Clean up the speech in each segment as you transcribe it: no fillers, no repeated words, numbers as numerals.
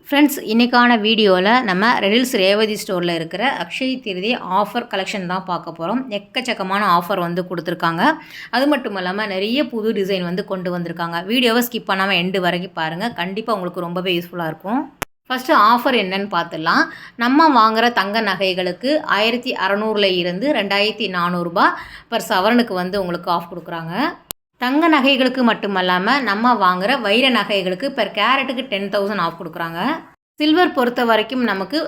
Friends, இன்றைக்கான வீடியோவில் நம்ம ரெடில்ஸ் ரேவதி ஸ்டோரில் இருக்கிற அக்ஷய திருதி ஆஃபர் கலெக்ஷன் தான் பார்க்க போகிறோம். எக்கச்சக்கமான ஆஃபர் வந்து கொடுத்துருக்காங்க. அது மட்டும் இல்லாமல் நிறைய புது டிசைன் வந்து கொண்டு வந்திருக்காங்க. வீடியோவை ஸ்கிப் பண்ணாமல் எண்டு வரைக்கும் பாருங்கள். கண்டிப்பாக உங்களுக்கு ரொம்பவே யூஸ்ஃபுல்லாக இருக்கும். ஃபஸ்ட்டு ஆஃபர் என்னன்னு பார்த்துடலாம். நம்ம வாங்குகிற தங்க நகைகளுக்கு 1600 இருந்து 2400 பர் சவரனுக்கு வந்து உங்களுக்கு ஆஃப் கொடுக்குறாங்க. தங்க நகைகளுக்கு மட்டுமல்லாமல் நம்ம வாங்குகிற வைர நகைகளுக்கு பெர் கேரட்டுக்கு 10,000 ஆஃப் கொடுக்குறாங்க. சில்வர் பொறுத்த வரைக்கும் நமக்கு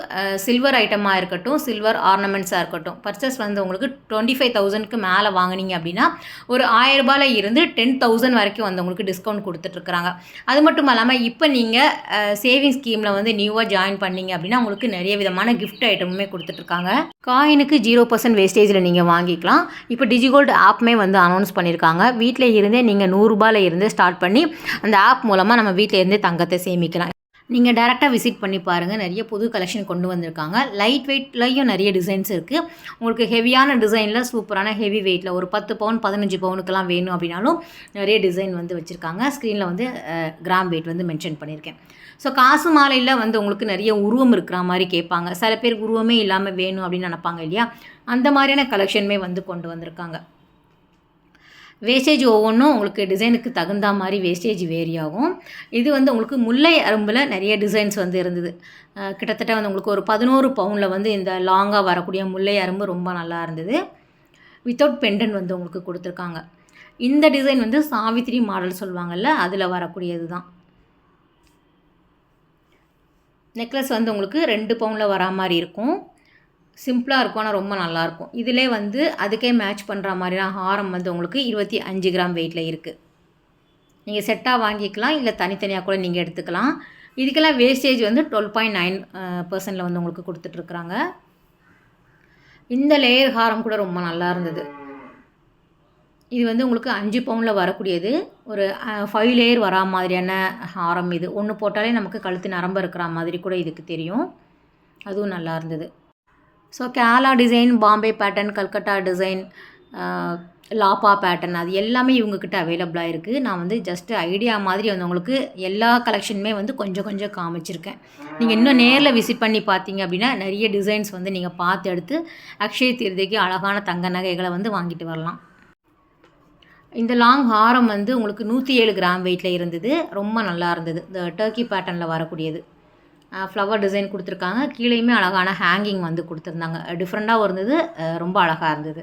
சில்வர் ஐட்டமாக இருக்கட்டும், சில்வர் ஆர்னமெண்ட்ஸாக இருக்கட்டும், பர்ச்சேஸ் வந்து உங்களுக்கு 25,000க்கு மேலே வாங்கினீங்க அப்படின்னா ஒரு 1000 ரூபாயில் இருந்து 10,000 வரைக்கும் வந்து உங்களுக்கு டிஸ்கவுண்ட் கொடுத்துட்ருக்குறாங்க. அது மட்டும் இல்லாமல் இப்போ நீங்கள் சேவிங் ஸ்கீமில் வந்து நியூவாக ஜாயின் பண்ணிங்க அப்படின்னா உங்களுக்கு நிறைய விதமான கிஃப்ட் ஐட்டமுமே கொடுத்துட்ருக்காங்க. காயினுக்கு 0% வேஸ்டேஜில் நீங்கள் வாங்கிக்கலாம். இப்போ டிஜிகோல்டு ஆப்புமே வந்து அனௌன்ஸ் பண்ணியிருக்காங்க. வீட்டில் இருந்தே நீங்கள் 100 ரூபாயில் இருந்து ஸ்டார்ட் பண்ணி அந்த ஆப் மூலமாக நம்ம வீட்டில் இருந்தே தங்கத்தை சேமிக்கலாம். நீங்கள் டேரெக்டாக விசிட் பண்ணி பாருங்கள். நிறைய புது கலெக்ஷன் கொண்டு வந்திருக்காங்க. லைட் வெயிட்லேயும் நிறைய டிசைன்ஸ் இருக்குது. உங்களுக்கு ஹெவியான டிசைனில் சூப்பரான ஹெவி வெயிட்டில் ஒரு 10 பவுன் 15 பவுனுக்கெல்லாம் வேணும் அப்படின்னாலும் நிறைய டிசைன் வந்து வச்சுருக்காங்க. ஸ்க்ரீனில் வந்து கிராம் வெயிட் வந்து மென்ஷன் பண்ணியிருக்கேன். ஸோ காசு மாலையில் வந்து உங்களுக்கு நிறைய உருவம் இருக்கிற மாதிரி கேட்பாங்க. சில பேர் உருவமே இல்லாமல் வேணும் அப்படின்னு நினைப்பாங்க இல்லையா, அந்த மாதிரியான கலெக்ஷனுமே வந்து கொண்டு வந்திருக்காங்க. வேஸ்டேஜ் ஒவ்வொன்றும் உங்களுக்கு டிசைனுக்கு தகுந்த மாதிரி வேஸ்டேஜ் வேரி ஆகும். இது வந்து உங்களுக்கு முல்லை அரும்பில் நிறைய டிசைன்ஸ் வந்து இருந்தது. கிட்டத்தட்ட வந்து உங்களுக்கு ஒரு 11 பவுனில் வந்து இந்த லாங்காக வரக்கூடிய முல்லை அரும்பு ரொம்ப நல்லா இருந்தது. வித்தவுட் பெண்டன் வந்து உங்களுக்கு கொடுத்துருக்காங்க. இந்த டிசைன் வந்து சாவித்திரி மாடல் சொல்லுவாங்கள்ல, அதில் வரக்கூடியது தான். நெக்லஸ் வந்து உங்களுக்கு 2 பவுனில் வரா மாதிரி இருக்கும். சிம்பிளாக இருக்கும், ஆனால் ரொம்ப நல்லாயிருக்கும். இதிலே வந்து அதுக்கே மேட்ச் பண்ணுற மாதிரியான ஹாரம் வந்து உங்களுக்கு 25 கிராம் வெயிட்டில் இருக்குது. நீங்கள் செட்டாக வாங்கிக்கலாம், இல்லை தனித்தனியாக கூட நீங்கள் எடுத்துக்கலாம். இதுக்கெல்லாம் வேஸ்டேஜ் வந்து 12.9% வந்து உங்களுக்கு கொடுத்துட்ருக்குறாங்க. இந்த லேயர் ஹாரம் கூட ரொம்ப நல்லா இருந்தது. இது வந்து உங்களுக்கு 5 பவுனில் வரக்கூடியது. ஒரு 5 லேயர் வரா மாதிரியான ஹாரம் இது. ஒன்று போட்டாலே நமக்கு கழுத்து நரம்பு இருக்கிற மாதிரி கூட இதுக்கு தெரியும். அதுவும் நல்லா இருந்தது. So Kerala design, Bombay pattern, Calcutta design, லாப்பா பேட்டர்ன், அது எல்லாமே இவங்கக்கிட்ட அவைலபிளாக இருக்குது. நான் வந்து ஜஸ்ட்டு ஐடியா மாதிரி வந்து உங்களுக்கு எல்லா கலெக்ஷனுமே வந்து கொஞ்சம் கொஞ்சம் காமிச்சிருக்கேன். நீங்கள் இன்னும் நேரில் விசிட் பண்ணி பார்த்தீங்க அப்படின்னா நிறைய டிசைன்ஸ் வந்து நீங்கள் பார்த்து எடுத்து அக்ஷய திருதிக்கு அழகான தங்க நகைகளை வந்து வாங்கிட்டு வரலாம். இந்த லாங் ஹாரம் வந்து உங்களுக்கு 107 கிராம் வெயிட்டில் இருந்தது. ரொம்ப நல்லா இருந்தது. இந்த டர்க்கி பேட்டர்னில் வரக்கூடியது. ஃப்ளவர் டிசைன் கொடுத்துருக்காங்க. கீழேயுமே அழகான ஹேங்கிங் வந்து கொடுத்துருந்தாங்க. டிஃப்ரெண்ட்டாகவும் இருந்தது, ரொம்ப அழகாக இருந்தது.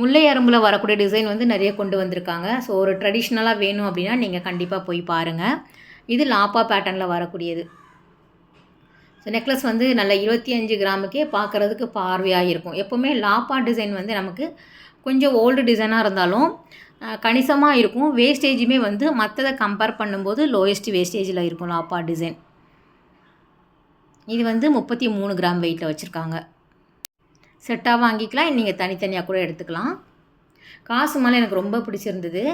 முல்லை அரும்பில் வரக்கூடிய டிசைன் வந்து நிறைய கொண்டு வந்திருக்காங்க. ஸோ ஒரு ட்ரெடிஷ்னலாக வேணும் அப்படின்னா நீங்கள் கண்டிப்பாக போய் பாருங்கள். இது லாப்பா பேட்டர்னில் வரக்கூடியது. ஸோ நெக்லஸ் வந்து நல்ல 25 கிராமுக்கே பார்க்குறதுக்கு பார்வையாக இருக்கும். எப்போவுமே லாப்பா டிசைன் வந்து நமக்கு கொஞ்சம் ஓல்டு டிசைனாக இருந்தாலும் கணிசமாக இருக்கும். வேஸ்டேஜுமே வந்து மற்றதை கம்பேர் பண்ணும்போது லோயஸ்ட் வேஸ்டேஜில் இருக்கும் லாப்பா டிசைன். இது வந்து 33 கிராம் வெயிட்டில் வச்சுருக்காங்க. செட்டாக வாங்கிக்கலாம், நீங்கள் தனித்தனியாக கூட எடுத்துக்கலாம். காசு மேலே எனக்கு ரொம்ப பிடிச்சிருந்தது.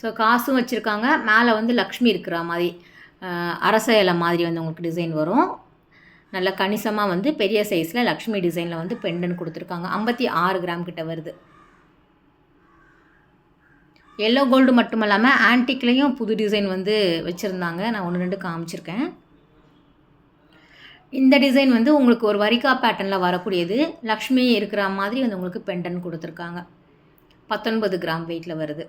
ஸோ காசும் வச்சுருக்காங்க. மேலே வந்து லக்ஷ்மி இருக்கிற மாதிரி அரச இலை மாதிரி வந்து உங்களுக்கு டிசைன் வரும். நல்ல கணிசமாக வந்து பெரிய சைஸில் லக்ஷ்மி டிசைனில் வந்து பெண்டன் கொடுத்துருக்காங்க. 56 கிராம் கிட்ட வருது. எல்லோ கோல்டு மட்டும் இல்லாமல் ஆன்டிக்லேயும் புது டிசைன் வந்து வச்சுருந்தாங்க. நான் 1-2 காமிச்சிருக்கேன். இந்த டிசைன் வந்து உங்களுக்கு ஒரு வரிக்கா பேட்டர்னில் வரக்கூடியது. லக்ஷ்மி இருக்கிற மாதிரி வந்து உங்களுக்கு பெண்டன் கொடுத்துருக்காங்க. 19 கிராம் வெயிட்டில் வருது.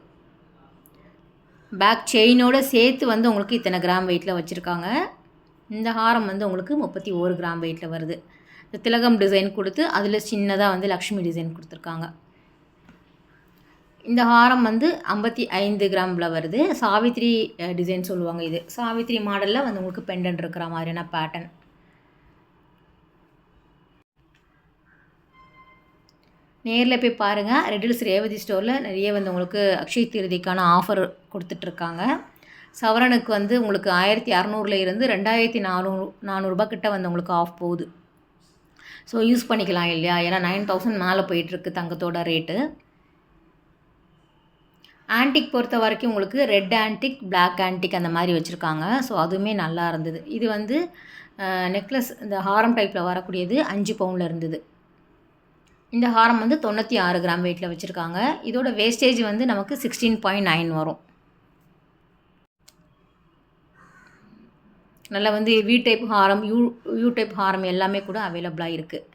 பேக் செயினோடு சேர்த்து வந்து உங்களுக்கு இத்தனை கிராம் வெயிட்டில் வச்சுருக்காங்க. இந்த ஹாரம் வந்து உங்களுக்கு 31 கிராம் வெயிட்டில் வருது. இந்த திலகம் டிசைன் கொடுத்து அதில் சின்னதாக வந்து லக்ஷ்மி டிசைன் கொடுத்துருக்காங்க. இந்த ஹாரம் வந்து 55 கிராமில் வருது. சாவித்திரி டிசைன் சொல்லுவாங்க. இது சாவித்திரி மாடலில் வந்து உங்களுக்கு பெண்டன் இருக்கிற மாதிரியான பேட்டர்ன். நேரில் போய் பாருங்கள். ரெடில்ஸ் ரேவதி ஸ்டோரில் நிறைய வந்து உங்களுக்கு அக்ஷய திருதிக்கான ஆஃபர் கொடுத்துட்ருக்காங்க. சவரனுக்கு வந்து உங்களுக்கு 1600 இருந்து 2400 கிட்ட வந்து உங்களுக்கு ஆஃப் போகுது. ஸோ யூஸ் பண்ணிக்கலாம் இல்லையா, ஏன்னா 9000 மேலே போயிட்டுருக்கு தங்கத்தோட ரேட்டு. ஆன்டிக் பொறுத்த வரைக்கும் உங்களுக்கு ரெட் ஆன்டிக், பிளாக் ஆன்டிக் அந்த மாதிரி வச்சுருக்காங்க. ஸோ அதுவுமே நல்லா இருந்தது. இது வந்து நெக்லஸ் இந்த ஹாரம் டைப்பில் வரக்கூடியது 5 பவுனில் இருந்தது. இந்த ஹாரம் வந்து 96 கிராம் வெயிட்டில் வச்சுருக்காங்க. இதோட வேஸ்டேஜ் வந்து நமக்கு 16.9 வரும். நல்லா வந்து we type Haram, you type ஹாரம் எல்லாமே கூட அவைலபிளாக இருக்குது.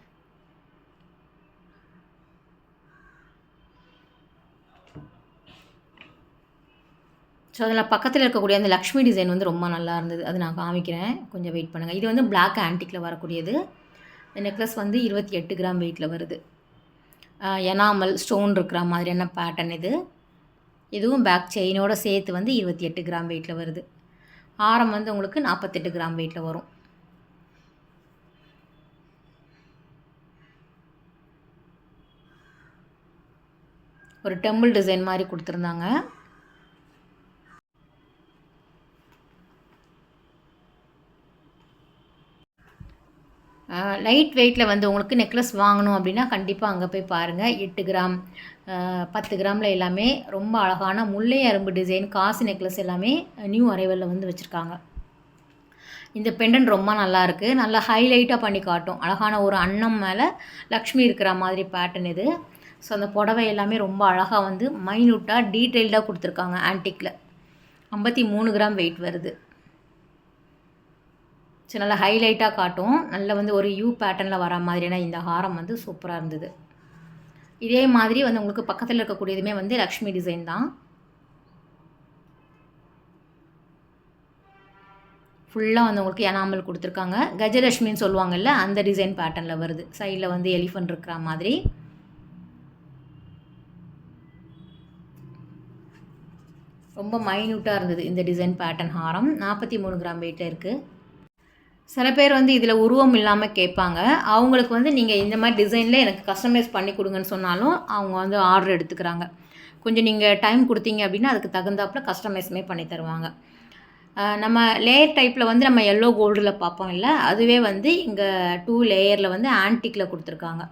ஸோ அதில் பக்கத்தில் இருக்கக்கூடிய அந்த லக்ஷ்மி டிசைன் வந்து ரொம்ப நல்லா இருந்தது. அது நான் காமிக்கிறேன், கொஞ்சம் வெயிட் பண்ணுங்கள். இது வந்து பிளாக் ஆன்டிக்கில் வரக்கூடியது. இந்த நெக்லஸ் வந்து 28 கிராம் வெயிட்டில் வருது. எனாமல் ஸ்டோன் இருக்கிற மாதிரியான பேட்டர்ன் இது. இதுவும் பேக் செயினோட சேர்த்து வந்து 28 கிராம் வெயிட்டில் வருது. ஆரம் வந்து உங்களுக்கு 48 கிராம் வெயிட்டில் வரும். ஒரு டெம்பிள் டிசைன் மாதிரி கொடுத்துருந்தாங்க. லைட் வெயிட்டில் வந்து உங்களுக்கு நெக்லஸ் வாங்கணும் அப்படின்னா கண்டிப்பாக அங்கே போய் பாருங்கள். 8 கிராம் 10 கிராமில் எல்லாமே ரொம்ப அழகான முல்லை அரும்பு டிசைன் காசு நெக்லஸ் எல்லாமே நியூ அரைவலில் வந்து வச்சுருக்காங்க. இந்த பெண்டன் ரொம்ப நல்லாயிருக்கு. நல்லா ஹைலைட்டாக பண்ணி காட்டும். அழகான ஒரு அன்னம் மேலே லக்ஷ்மி இருக்கிற மாதிரி பேட்டர்ன் இது. ஸோ அந்த புடவை எல்லாமே ரொம்ப அழகாக வந்து மைன்யூட்டாக டீட்டெயில்டாக கொடுத்துருக்காங்க. ஆன்டிக்கில் 53 கிராம் வெயிட் வருது. ஸோ நல்லா ஹைலைட்டாக காட்டும். நல்ல வந்து ஒரு யூ பேட்டர்னில் வர மாதிரியான இந்த ஹாரம் வந்து சூப்பராக இருந்தது. இதே மாதிரி வந்து உங்களுக்கு பக்கத்தில் இருக்கக்கூடியதுமே வந்து லக்ஷ்மி டிசைன் தான். ஃபுல்லாக வந்து உங்களுக்கு எனாமல் கொடுத்துருக்காங்க. கஜலட்சுமின்னு சொல்லுவாங்கள்ல, அந்த டிசைன் பேட்டர்னில் வருது. சைடில் வந்து எலிஃபண்ட் இருக்கிற மாதிரி. ரொம்ப மைன்யூட்டாக இருந்தது இந்த டிசைன் பேட்டர்ன் ஹாரம். 43 கிராம் வெயிட்டில் இருக்குது. சில பேர் வந்து இதில் உருவம் இல்லாமல் கேட்பாங்க. அவங்களுக்கு வந்து நீங்கள் இந்த மாதிரி டிசைனில் எனக்கு கஸ்டமைஸ் பண்ணி கொடுங்கன்னு சொன்னாலும் அவங்க வந்து ஆர்டர் எடுத்துக்கிறாங்க. கொஞ்சம் நீங்கள் டைம் கொடுத்தீங்க அப்படின்னா அதுக்கு தகுந்தாப்பில் கஸ்டமைஸுமே பண்ணி தருவாங்க. நம்ம லேயர் டைப்பில் வந்து நம்ம எல்லோ கோல்டில் பார்ப்போம் இல்லை, அதுவே வந்து இங்கே 2 லேயரில் வந்து ஆன்டிக்கில் கொடுத்துருக்காங்க.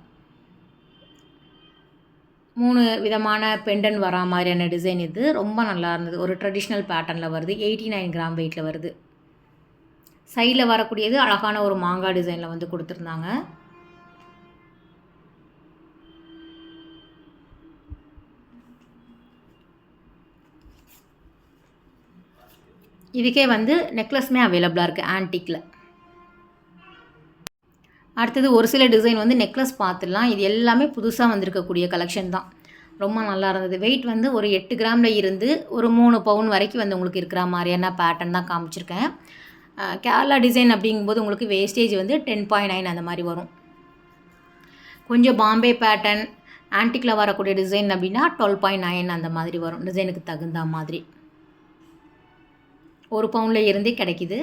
3 விதமான பெண்டன் வரா மாதிரியான டிசைன் இது. ரொம்ப நல்லா இருந்தது. ஒரு ட்ரெடிஷ்னல் பேட்டர்னில் வருது. 89 கிராம் வெயிட்டில் வருது. சைடில் வரக்கூடியது அழகான ஒரு மாங்காய் டிசைனில் வந்து கொடுத்துருந்தாங்க. இதுக்கே வந்து நெக்லஸ்மே அவைலபிளாக இருக்குது ஆன்டிக்கில். அடுத்தது ஒரு சில டிசைன் வந்து நெக்லஸ் பார்த்துடலாம். இது எல்லாமே புதுசாக வந்திருக்கக்கூடிய கலெக்ஷன் தான். ரொம்ப நல்லா இருந்தது. வெயிட் வந்து ஒரு 8 கிராமில் இருந்து ஒரு 3 பவுன் வரைக்கும் வந்து உங்களுக்கு இருக்கிற மாதிரியான பேட்டர்ன் தான் காமிச்சிருக்கேன். கேரளா டிசைன் அப்படிங்கும்போது உங்களுக்கு வேஸ்டேஜ் வந்து 10.9 அந்த மாதிரி வரும். கொஞ்சம் பாம்பே பேட்டர்ன் ஆன்டிக்கில் வரக்கூடிய டிசைன் அப்படின்னா 12.9 அந்த மாதிரி வரும். டிசைனுக்கு தகுந்த மாதிரி 1 பவுனில் இருந்தே கிடைக்கிது.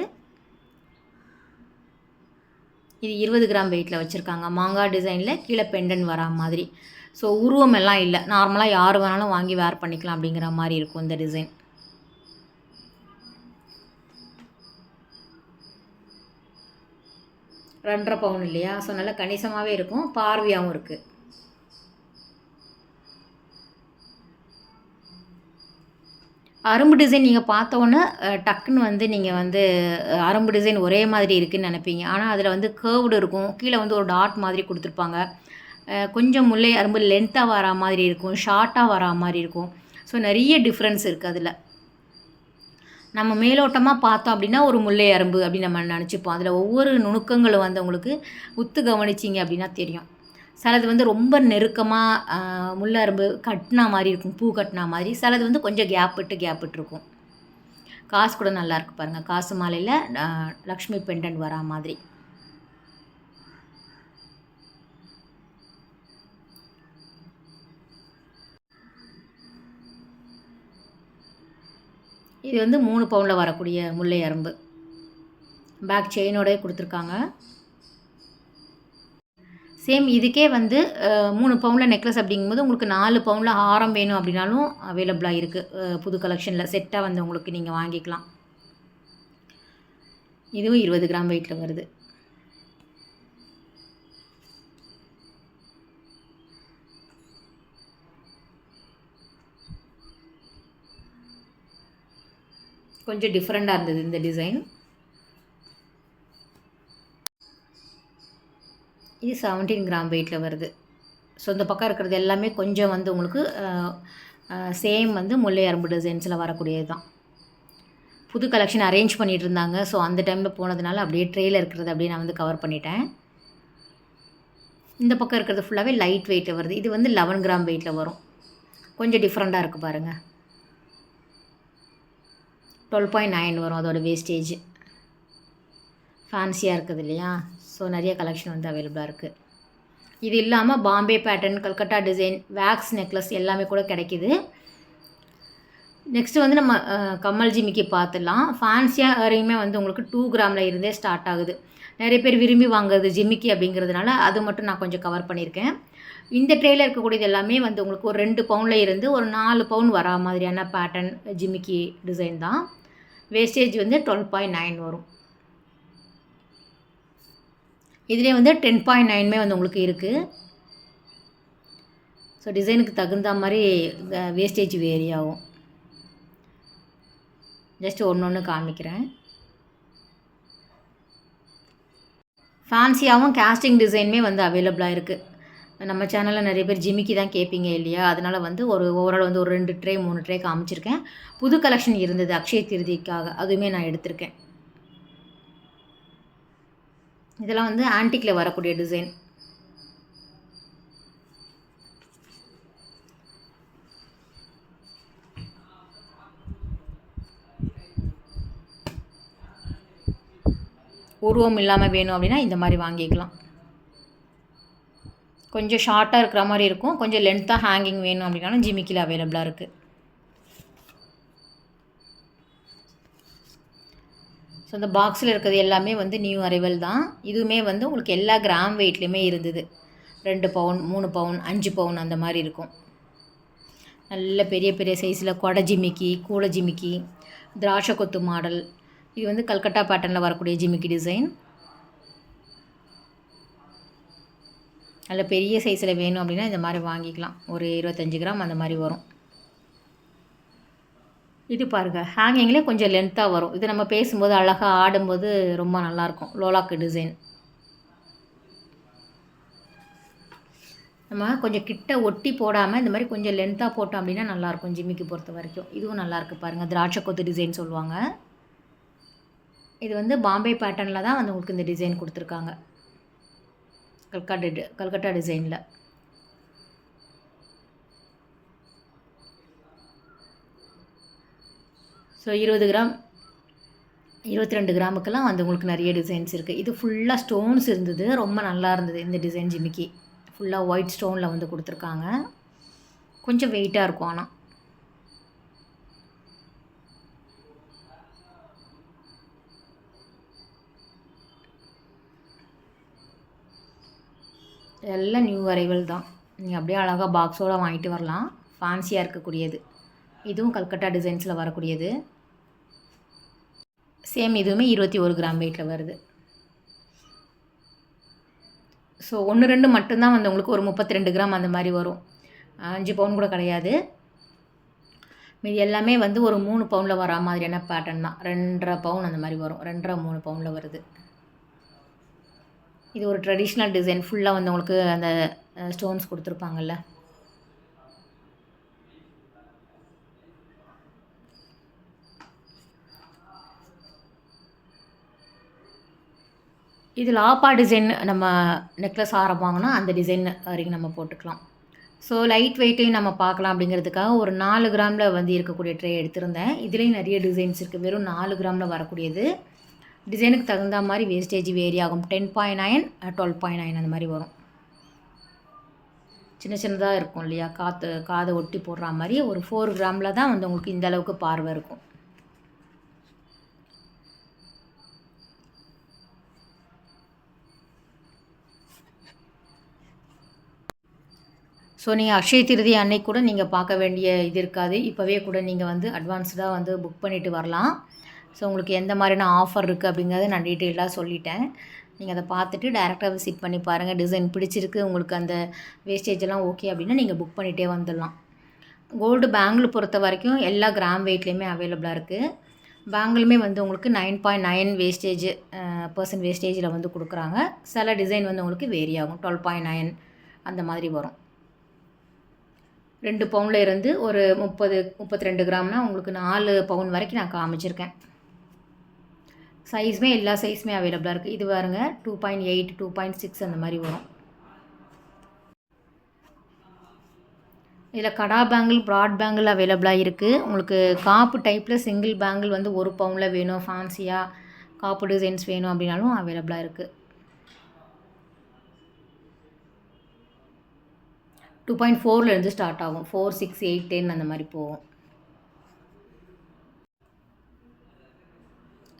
இது 20 கிராம் வெயிட்டில் வச்சுருக்காங்க. மாங்காய் டிசைனில் கீழே பெண்டன் வரா மாதிரி. ஸோ உருவம் எல்லாம் இல்லை, நார்மலாக யார் வேணாலும் வாங்கி வேர் பண்ணிக்கலாம் அப்படிங்கிற மாதிரி இருக்கும் இந்த டிசைன். ரெண்டரை பவுன் இல்லையா, ஸோ நல்லா கணிசமாகவே இருக்கும், பார்வையாகவும் இருக்குது. அரும்பு டிசைன் நீங்கள் பார்த்தோன்னே டக்குன்னு வந்து நீங்கள் வந்து அரும்பு டிசைன் ஒரே மாதிரி இருக்குதுன்னு நினைப்பீங்க. ஆனால் அதில் வந்து கேர்வ்டு இருக்கும். கீழே வந்து ஒரு டாட் மாதிரி கொடுத்துருப்பாங்க. கொஞ்சம் முல்லை அரும்பு லென்த்தாக வரா மாதிரி இருக்கும், ஷார்ட்டாக வரா மாதிரி இருக்கும். ஸோ நிறைய டிஃப்ரென்ஸ் இருக்குது அதில். நம்ம மேலோட்டமாக பார்த்தோம் அப்படின்னா ஒரு முல்லை அரும்பு அப்படின்னு நம்ம நினச்சிப்போம். அதில் ஒவ்வொரு நுணுக்கங்களும் வந்து உங்களுக்கு உத்து கவனிச்சிங்க அப்படின்னா தெரியும். சிலது வந்து ரொம்ப நெருக்கமாக முல்லரும்பு கட்டினா மாதிரி இருக்கும், பூ கட்டினா மாதிரி. சிலது வந்து கொஞ்சம் கேப் விட்டு இருக்கும். காசு கூட நல்லாயிருக்கு பாருங்கள். காசு மாலையில் லக்ஷ்மி பெண்டன் வரா மாதிரி. இது வந்து 3 பவுனில் வரக்கூடிய முல்லை அரும்பு. பேக் செயினோடய கொடுத்துருக்காங்க. சேம் இதுக்கே வந்து 3 பவுனில் நெக்லஸ் அப்படிங்கும்போது உங்களுக்கு 4 பவுனில் ஹாரம் வேணும் அப்படின்னாலும் அவைலபிளாக இருக்குது. புது கலெக்ஷனில் செட்டாக வந்து உங்களுக்கு நீங்கள் வாங்கிக்கலாம். இதுவும் 20 கிராம் வெயிட்டில் வருது. கொஞ்சம் டிஃப்ரெண்ட்டாக இருந்தது இந்த டிசைன். இது 17 கிராம் வெயிட்டில் வருது. ஸோ இந்த பக்கம் இருக்கிறது எல்லாமே கொஞ்சம் வந்து உங்களுக்கு சேம் வந்து முல்லை அரும்பு டிசைன்ஸில் வரக்கூடியது தான். புது கலெக்ஷன் அரேஞ்ச் பண்ணிகிட்டு இருந்தாங்க. ஸோ அந்த டைமில் போனதுனால அப்படியே ட்ரேயில் இருக்கிறது அப்படியே நான் வந்து கவர் பண்ணிட்டேன். இந்த பக்கம் இருக்கிறது ஃபுல்லாகவே லைட் வெயிட்டில் வருது. இது வந்து 11 கிராம் வெயிட்டில் வரும். கொஞ்சம் டிஃப்ரெண்ட்டாக இருக்குது பாருங்கள். 12.9 வரும் அதோட வேஸ்டேஜ். ஃபேன்சியாக இருக்குது இல்லையா? ஸோ நிறைய கலெக்ஷன் வந்து அவைலபிளாக இருக்குது. இது இல்லாமல் Bombay pattern, Calcutta design, wax necklace எல்லாமே கூட கிடைக்கிது. நெக்ஸ்ட்டு வந்து நம்ம கம்மல் ஜிமிக்கி பார்த்துடலாம். ஃபேன்சியாக இயரிங்குமே வந்து உங்களுக்கு 2 கிராமில் இருந்தே ஸ்டார்ட் ஆகுது. நிறைய பேர் விரும்பி வாங்குறது ஜிமிக்கி அப்படிங்கிறதுனால அது மட்டும் நான் கொஞ்சம் கவர் பண்ணியிருக்கேன். இந்த ட்ரேயில் இருக்கக்கூடியது எல்லாமே வந்து உங்களுக்கு ஒரு 2 பவுனில் இருந்து ஒரு 4 பவுன் வரா மாதிரியான பேட்டர்ன் ஜிமிக்கி டிசைன் தான். வேஸ்டேஜ் வந்து 12.9 வரும். இதிலே வந்து 10.9மே வந்து உங்களுக்கு இருக்குது. ஸோ டிசைனுக்கு தகுந்த மாதிரி வேஸ்டேஜ் வேரி ஆகும். ஜஸ்ட் ஒன்று காமிக்கிறேன். ஃபேன்சியாகவும் கேஸ்டிங் டிசைனுமே வந்து அவைலபிளாக இருக்குது. நம்ம சேனலில் நிறைய பேர் ஜிமிக்கி தான் கேட்பீங்க இல்லையா? அதனால் வந்து ஓவரால் வந்து ஒரு 2 ட்ரே 3 ட்ரே காமிச்சிருக்கேன். புது கலெக்ஷன் இருந்தது அக்ஷய திருதிக்காக, அதுவுமே நான் எடுத்திருக்கேன். இதெல்லாம் வந்து ஆன்டிக்கில் வரக்கூடிய டிசைன். உருவம் இல்லாமல் வேணும் அப்படின்னா இந்த மாதிரி வாங்கிக்கலாம். கொஞ்சம் ஷார்ட்டாக இருக்கிற மாதிரி இருக்கும். கொஞ்சம் லென்த்தாக ஹேங்கிங் வேணும் அப்படின்னாலும் ஜிமிக்கியில் அவைலபிளாக இருக்குது. ஸோ இந்த பாக்ஸில் இருக்கிறது எல்லாமே வந்து நியூ அரைவல் தான். இதுவுமே வந்து உங்களுக்கு எல்லா கிராம் வெயிட்லேயுமே இருந்தது. 2 பவுன், 3 பவுன், 5 பவுன் அந்த மாதிரி இருக்கும். நல்ல பெரிய பெரிய சைஸில் கொடை ஜிமிக்கி, கூடை ஜிமிக்கி, திராட்சை கொத்து மாடல். இது வந்து கல்கட்டா பேட்டர்னில் வரக்கூடிய ஜிமிக்கி டிசைன். நல்ல பெரிய சைஸில் வேணும் அப்படின்னா இந்த மாதிரி வாங்கிக்கலாம். ஒரு 25 கிராம் அந்த மாதிரி வரும். இது பாருங்கள், ஹேங்கிங்லேயே கொஞ்சம் லென்த்தாக வரும். இது நம்ம பேசும்போது அழகாக ஆடும்போது ரொம்ப நல்லாயிருக்கும். லோலாக்கு டிசைன். நம்ம கொஞ்சம் கிட்ட ஒட்டி போடாமல் இந்த மாதிரி கொஞ்சம் லென்த்தாக போட்டோம் அப்படின்னா நல்லாயிருக்கும் ஜிமிக்கி பொறுத்த வரைக்கும். இதுவும் நல்லாயிருக்கு பாருங்கள். திராட்சை கொத்து டிசைன் சொல்லுவாங்க. இது வந்து பாம்பே பேட்டர்னில் தான் வந்து உங்களுக்கு இந்த டிசைன் கொடுத்துருக்காங்க. கல்கட்டா டிசைனில். ஸோ 20 கிராம் 22 கிராமுக்கெல்லாம் வந்து உங்களுக்கு நிறைய டிசைன்ஸ் இருக்குது. இது ஃபுல்லாக ஸ்டோன்ஸ் இருந்தது. ரொம்ப நல்லா இருந்தது இந்த டிசைன் ஜிமிக்கி. ஃபுல்லாக ஒயிட் ஸ்டோனில் வந்து கொடுத்துருக்காங்க. கொஞ்சம் வெயிட்டாக இருக்கும். ஆனால் எல்லாம் நியூ அரைவல் தான். நீங்கள் அப்படியே அழகாக பாக்ஸோடு வாங்கிட்டு வரலாம். ஃபேன்சியாக இருக்கக்கூடியது. இதுவும் கல்கட்டா டிசைன்ஸில் வரக்கூடியது. சேம் இதுவுமே 21 கிராம் வெயிட்டில் வருது. ஸோ 1, 2 மட்டும்தான் வந்து உங்களுக்கு ஒரு 32 கிராம் அந்த மாதிரி வரும். 5 பவுன் கூட கிடையாது. மீதி எல்லாமே வந்து ஒரு 3 பவுனில் வரா மாதிரியான பேட்டர்ன் தான். 2.5 பவுன் அந்த மாதிரி வரும். 2.5 3 பவுனில் வருது. இது ஒரு ட்ரெடிஷ்னல் டிசைன். ஃபுல்லாக வந்து உங்களுக்கு அந்த ஸ்டோன்ஸ் கொடுத்துருப்பாங்கல்ல. இதில் ஆப்பா டிசைன் நம்ம நெக்லஸ் ஆரம் வாங்கினா அந்த டிசைன் வரைக்கும் நம்ம போட்டுக்கலாம். ஸோ லைட் வெயிட்டையும் நம்ம பார்க்கலாம் அப்படிங்கிறதுக்காக ஒரு 4 கிராமில் வந்து இருக்கக்கூடிய ட்ரே எடுத்திருந்தேன். இதுலேயும் நிறைய டிசைன்ஸ் இருக்குது. வெறும் 4 கிராமில் வரக்கூடியது. டிசைனுக்கு தகுந்த மாதிரி வேஸ்டேஜ் வேரி ஆகும். 10.9 12.9 அந்த மாதிரி வரும். சின்ன சின்னதாக இருக்கும் இல்லையா? காதை ஒட்டி போடுற மாதிரி ஒரு 4 கிராமில் தான் வந்து உங்களுக்கு இந்த அளவுக்கு பார்வை இருக்கும். ஸோ நீங்கள் அக்ஷய திருதி அன்னைக்கு கூட நீங்கள் பார்க்க வேண்டிய இது இருக்காது. இப்போவே கூட நீங்கள் வந்து அட்வான்ஸ்டாக வந்து புக் பண்ணிவிட்டு வரலாம். ஸோ உங்களுக்கு எந்த மாதிரியான ஆஃபர் இருக்குது அப்படிங்கிறத நான் டீட்டெயிலாக சொல்லிட்டேன். நீங்கள் அதை பார்த்துட்டு டேரெக்டாக விசிட் பண்ணி பாருங்கள். டிசைன் பிடிச்சிருக்கு, உங்களுக்கு அந்த வேஸ்டேஜ் எல்லாம் ஓகே அப்படின்னா நீங்கள் புக் பண்ணிகிட்டே வந்துடலாம். கோல்டு பேங்கிள் பொறுத்த வரைக்கும் எல்லா கிராம் வெயிட்லேயுமே அவைலபிளாக இருக்குது. பேங்கிளுமே வந்து உங்களுக்கு 9.9 % வேஸ்டேஜில் வந்து கொடுக்குறாங்க. சில டிசைன் வந்து உங்களுக்கு வேரி ஆகும். 12.9 அந்த மாதிரி வரும். 2 பவுனில் இருந்து ஒரு 32 கிராம்னால் உங்களுக்கு 4 பவுன் வரைக்கும் நான் காமிச்சிருக்கேன். சைஸுமே எல்லா சைஸுமே அவைலபிளாக இருக்குது. இது பாருங்க 2.8 2.6 அந்த மாதிரி வரும். இதில் கடா பேங்கிள் ப்ராட் பேங்கிள் அவைலபிளாக இருக்குது. உங்களுக்கு காப்பு டைப்பில் சிங்கிள் பேங்கிள் வந்து 1 பவுனில் வேணும், ஃபேன்சியாக காப்பு டிசைன்ஸ் வேணும் அப்படின்னாலும் அவைலபிளாக இருக்குது. 2.4லேருந்து ஸ்டார்ட் ஆகும். 4 6 8 10 அந்த மாதிரி போகும்.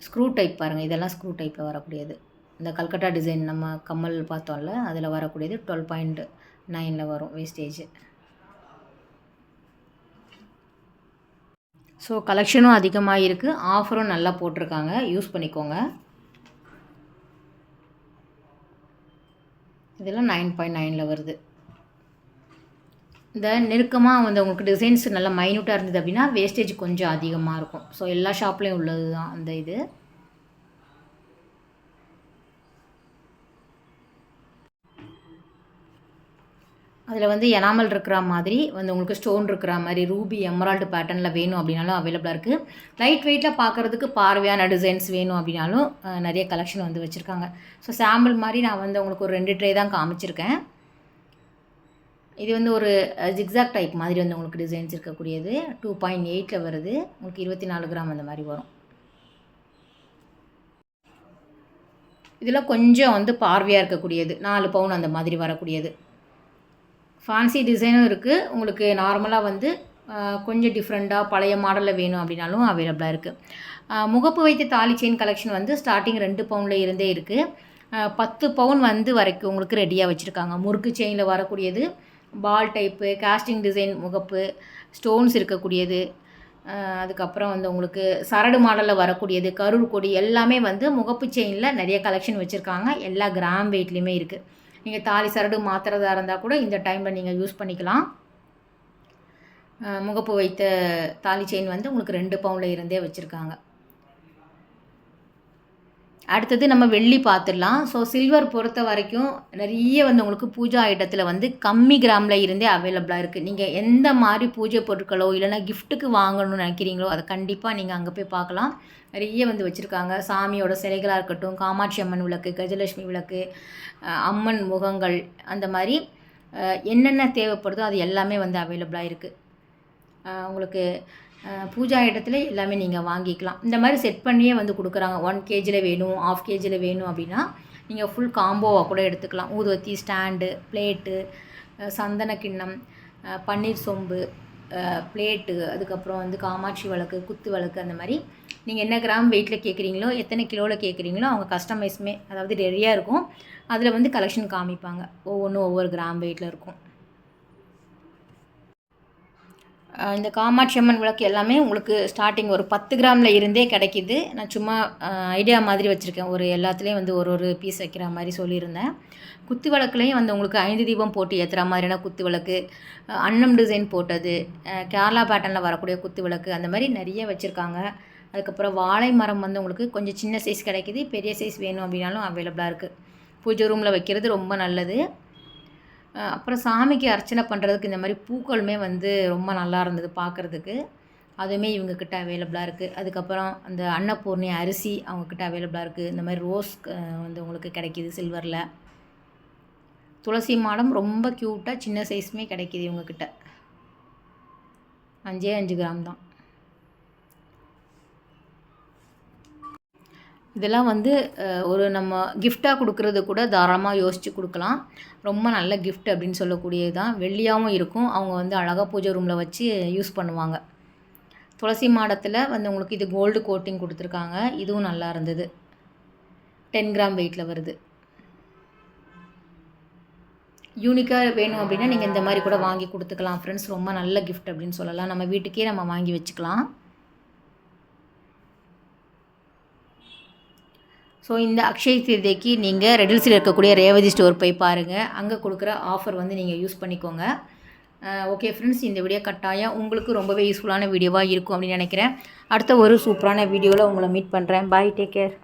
ஸ்க்ரூ டைப் பாருங்கள், இதெல்லாம் ஸ்க்ரூ டைப்பில் வரக்கூடியது. இந்த கல்கட்டா டிசைன் நம்ம கம்மல் பார்த்தோம்ல, அதில் வரக்கூடியது 12.9ல் வரும் வேஸ்டேஜ். ஸோ கலெக்ஷனும் அதிகமாக இருக்குது, ஆஃபரும் நல்லா போட்டிருக்காங்க, யூஸ் பண்ணிக்கோங்க. இதெல்லாம் 9.9ல் வருது. இந்த நெருக்கமாக வந்து உங்களுக்கு டிசைன்ஸ் நல்லா மைன்யூட்டாக இருந்தது அப்படின்னா வேஸ்டேஜ் கொஞ்சம் அதிகமாக இருக்கும். ஸோ எல்லா ஷாப்லேயும் உள்ளது தான் அந்த இது. அதில் வந்து எனாமல் இருக்கிற மாதிரி வந்து உங்களுக்கு ஸ்டோன் இருக்கிற மாதிரி ரூபி எமரால்டு பேட்டர்னில் வேணும் அப்படின்னாலும் அவைலபிளாக இருக்குது. லைட் வெயிட்டில் பார்க்குறதுக்கு பார்வையான டிசைன்ஸ் வேணும் அப்படின்னாலும் நிறைய கலெக்ஷன் வந்து வச்சுருக்காங்க. ஸோ சாம்பிள் மாதிரி நான் வந்து உங்களுக்கு ஒரு 2 ட்ரே தான் காமிச்சிருக்கேன். இது வந்து ஒரு ஜிக்ஸாக் டைப் மாதிரி வந்து உங்களுக்கு டிசைன்ஸ் இருக்கக்கூடியது. 2.8ல் வருது. உங்களுக்கு 24 கிராம் அந்த மாதிரி வரும். இதில் கொஞ்சம் வந்து பார்வையாக இருக்கக்கூடியது 4 பவுன் அந்த மாதிரி வரக்கூடியது. ஃபேன்சி டிசைனும் இருக்குது. உங்களுக்கு நார்மலாக வந்து கொஞ்சம் டிஃப்ரெண்ட்டாக பழைய மாடலில் வேணும் அப்படின்னாலும் அவைலபிளாக இருக்குது. முகப்பு வைத்த தாலி செயின் கலெக்ஷன் வந்து ஸ்டார்டிங் 2 பவுனில் இருந்தே இருக்குது. 10 பவுன் வந்து வரைக்கும் உங்களுக்கு ரெடியாக வச்சுருக்காங்க. முறுக்கு செயினில் வரக்கூடியது, பால் டைப்பு, காஸ்டிங் டிசைன் முகப்பு, ஸ்டோன்ஸ் இருக்கக்கூடியது, அதுக்கப்புறம் வந்து உங்களுக்கு சரடு மாடலில் வரக்கூடியது, கரூர் கொடி எல்லாமே வந்து முகப்பு செயினில் நிறைய கலெக்ஷன் வச்சுருக்காங்க. எல்லா கிராம் வெயிட்லேயுமே இருக்குது. நீங்கள் தாலி சரடு மாற்றுறதா இருந்தால் கூட இந்த டைமில் நீங்கள் யூஸ் பண்ணிக்கலாம். முகப்பு வைத்த தாலி செயின் வந்து உங்களுக்கு 2 பவுனில் இருந்தே வச்சுருக்காங்க. அடுத்தது நம்ம வெள்ளி பார்த்துடலாம். ஸோ சில்வர் பொறுத்த வரைக்கும் நிறைய வந்து உங்களுக்கு பூஜா ஐட்டத்தில் வந்து கம்மி கிராமில் இருந்தே அவைலபிளாக இருக்குது. நீங்கள் எந்த மாதிரி பூஜை பொருட்களோ இல்லைனா கிஃப்ட்டுக்கு வாங்கணும்னு நினைக்கிறீங்களோ அதை கண்டிப்பாக நீங்கள் அங்கே போய் பார்க்கலாம். நிறைய வந்து வச்சுருக்காங்க. சாமியோட சிலைகளாக இருக்கட்டும், காமாட்சி அம்மன் விளக்கு, கஜலட்சுமி விளக்கு, அம்மன் முகங்கள், அந்த மாதிரி என்னென்ன தேவைப்படுதோ அது எல்லாமே வந்து அவைலபிளாக இருக்குது. உங்களுக்கு பூஜா ஐட்டத்தில் எல்லாமே நீங்கள் வாங்கிக்கலாம். இந்த மாதிரி செட் பண்ணியே வந்து கொடுக்குறாங்க. 1 kgயில் வேணும், 1/2 kgயில் வேணும் அப்படின்னா நீங்கள் ஃபுல் காம்போவாக கூட எடுத்துக்கலாம். ஊதுவத்தி, ஸ்டாண்டு, பிளேட்டு, சந்தன கிண்ணம், பன்னீர் சொம்பு, பிளேட்டு, அதுக்கப்புறம் வந்து காமாட்சி விளக்கு, குத்து விளக்கு, அந்த மாதிரி நீங்கள் என்ன கிராம் வெயிட்டில் கேட்குறீங்களோ, எத்தனை கிலோவில் கேட்குறீங்களோ அவங்க கஸ்டமைஸுமே அதாவது ரெடியாக இருக்கும். அதில் வந்து கலெக்ஷன் காமிப்பாங்க. ஒவ்வொன்றும் ஒவ்வொரு கிராம் வெயிட்டில் இருக்கும். இந்த காமாட்சி அம்மன் விளக்கு எல்லாமே உங்களுக்கு ஸ்டார்டிங் ஒரு 10 கிராமில் இருந்தே கிடைக்கிது. நான் சும்மா ஐடியா மாதிரி வச்சுருக்கேன். ஒரு எல்லாத்துலேயும் வந்து ஒரு பீஸ் வைக்கிற மாதிரி சொல்லியிருந்தேன். குத்து விளக்குலேயும் வந்து உங்களுக்கு 5 தீபம் போட்டு ஏற்றுற மாதிரியான குத்து விளக்கு, அன்னம் டிசைன் போட்டது, கேரளா பேட்டர்னில் வரக்கூடிய குத்து விளக்கு, அந்த மாதிரி நிறைய வச்சுருக்காங்க. அதுக்கப்புறம் வாழை மரம் வந்து உங்களுக்கு கொஞ்சம் சின்ன சைஸ் கிடைக்கிது. பெரிய சைஸ் வேணும் அப்படின்னாலும் அவைலபிளாக இருக்குது. பூஜை ரூமில் வைக்கிறது ரொம்ப நல்லது. அப்புறம் சாமிக்கு அர்ச்சனை பண்ணுறதுக்கு இந்த மாதிரி பூக்களுமே வந்து ரொம்ப நல்லா இருந்தது பார்க்குறதுக்கு. அதுவுமே இவங்கக்கிட்ட அவைலபிளாக இருக்குது. அதுக்கப்புறம் அந்த அன்னபூர்ணி அரிசி அவங்கக்கிட்ட அவைலபிளாக இருக்குது. இந்த மாதிரி ரோஸ் வந்து உங்களுக்கு கிடைக்கிது சில்வரில். துளசி மாடம் ரொம்ப க்யூட்டாக சின்ன சைஸுமே கிடைக்கிது இவங்கக்கிட்ட. 5 கிராம் தான். இதெல்லாம் வந்து ஒரு நம்ம கிஃப்டாக கொடுக்குறது கூட தாராளமாக யோசித்து கொடுக்கலாம். ரொம்ப நல்ல கிஃப்ட் அப்படின்னு சொல்லக்கூடியது தான். வெள்ளியாகவும் இருக்கும். அவங்க வந்து அழகாக பூஜை ரூமில் வச்சு யூஸ் பண்ணுவாங்க. துளசி மாடத்தில் வந்து உங்களுக்கு இது கோல்டு கோட்டிங் கொடுத்துருக்காங்க. இதுவும் நல்லா இருந்தது. 10 கிராம் வெயிட்டில் வருது. யூனிக்காக வேணும் அப்படின்னா நீங்கள் இந்த மாதிரி கூட வாங்கி கொடுத்துக்கலாம் ஃப்ரெண்ட்ஸ். ரொம்ப நல்ல கிஃப்ட் அப்படின்னு சொல்லலாம். நம்ம வீட்டுக்கே நம்ம வாங்கி வச்சுக்கலாம். ஸோ இந்த அக்ஷய திருதிக்கு நீங்கள் ரெடில்ஸில் இருக்கக்கூடிய ரேவதி ஸ்டோர் போய் பாருங்கள். அங்கே கொடுக்குற ஆஃபர் வந்து நீங்கள் யூஸ் பண்ணிக்கோங்க. ஓகே ஃப்ரெண்ட்ஸ், இந்த வீடியோ கட்டாயம் உங்களுக்கு ரொம்பவே யூஸ்ஃபுல்லான வீடியோவாக இருக்கும் அப்படின்னு நினைக்கிறேன். அடுத்த ஒரு சூப்பரான வீடியோவில் உங்களை மீட் பண்ணுறேன். பாய், டேக் கேர்.